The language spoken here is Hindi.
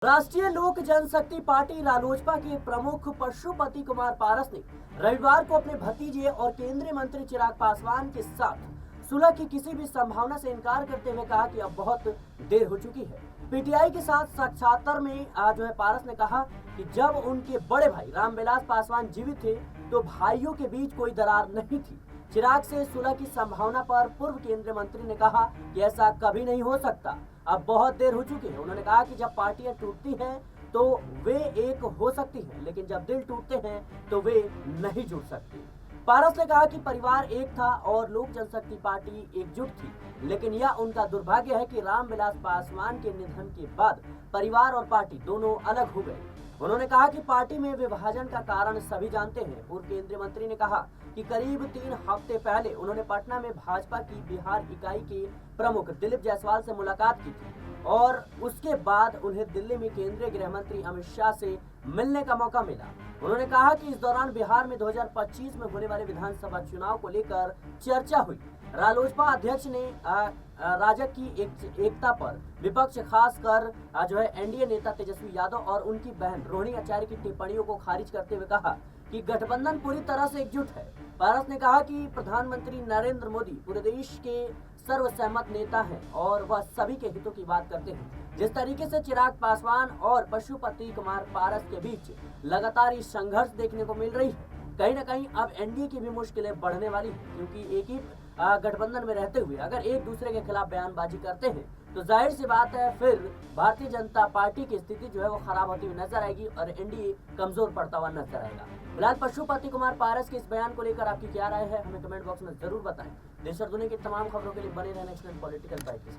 राष्ट्रीय लोक जनशक्ति पार्टी रालोसपा के प्रमुख पशुपति कुमार पारस ने रविवार को अपने भतीजे और केंद्रीय मंत्री चिराग पासवान के साथ सुलह की किसी भी संभावना से इनकार करते हुए कहा कि अब बहुत देर हो चुकी है। पीटीआई के साथ साक्षात्कार में आज पारस ने कहा कि जब उनके बड़े भाई रामविलास पासवान जीवित थे तो भाइयों के बीच कोई दरार नहीं थी। चिराग से सुलह की संभावना पर पूर्व केंद्रीय मंत्री ने कहा कि ऐसा कभी नहीं हो सकता, अब बहुत देर हो चुकी है। उन्होंने कहा कि जब पार्टियां टूटती हैं तो वे एक हो सकती हैं, लेकिन जब दिल टूटते हैं तो वे नहीं जुड़ सकती। पारस ने कहा कि परिवार एक था और लोक जनशक्ति पार्टी एकजुट थी, लेकिन यह उनका दुर्भाग्य है कि रामविलास पासवान के निधन के बाद परिवार और पार्टी दोनों अलग हो गए। उन्होंने कहा कि पार्टी में विभाजन का कारण सभी जानते हैं। पूर्व केंद्रीय मंत्री ने कहा कि करीब 3 हफ्ते पहले उन्होंने पटना में भाजपा की बिहार इकाई के प्रमुख दिलीप जायसवाल से मुलाकात की थी और उसके बाद उन्हें दिल्ली में केंद्रीय गृह मंत्री अमित शाह से मिलने का मौका मिला। उन्होंने कहा कि इस दौरान बिहार में 2025 में होने वाले विधानसभा चुनाव को लेकर चर्चा हुई। रालोसपा अध्यक्ष ने राजग की एकता पर विपक्ष खासकर एनडीए नेता तेजस्वी यादव और उनकी बहन रोहिणी आचार्य की टिप्पणियों को खारिज करते हुए कहा कि गठबंधन पूरी तरह से एकजुट है। पारस ने कहा कि प्रधानमंत्री नरेंद्र मोदी पूरे देश के सर्वसहमत नेता हैं और वह सभी के हितों की बात करते हैं। जिस तरीके से चिराग पासवान और पशुपति कुमार पारस के बीच लगातार ये संघर्ष देखने को मिल रही है, कहीं न कहीं अब एनडीए की भी मुश्किलें बढ़ने वाली है, क्योंकि एक ही गठबंधन में रहते हुए अगर एक दूसरे के खिलाफ बयानबाजी करते हैं तो जाहिर सी बात है फिर भारतीय जनता पार्टी की स्थिति वो खराब होती हुई नजर आएगी और एनडीए कमजोर पड़ता हुआ नजर आएगा। फिलहाल पशुपति कुमार पारस के इस बयान को लेकर आपकी क्या राय है, हमें कमेंट बॉक्स में जरूर बताएं। देश और दुनिया की तमाम खबरों के लिए बने रहने नेशनल पॉलिटिकल बाइट के साथ।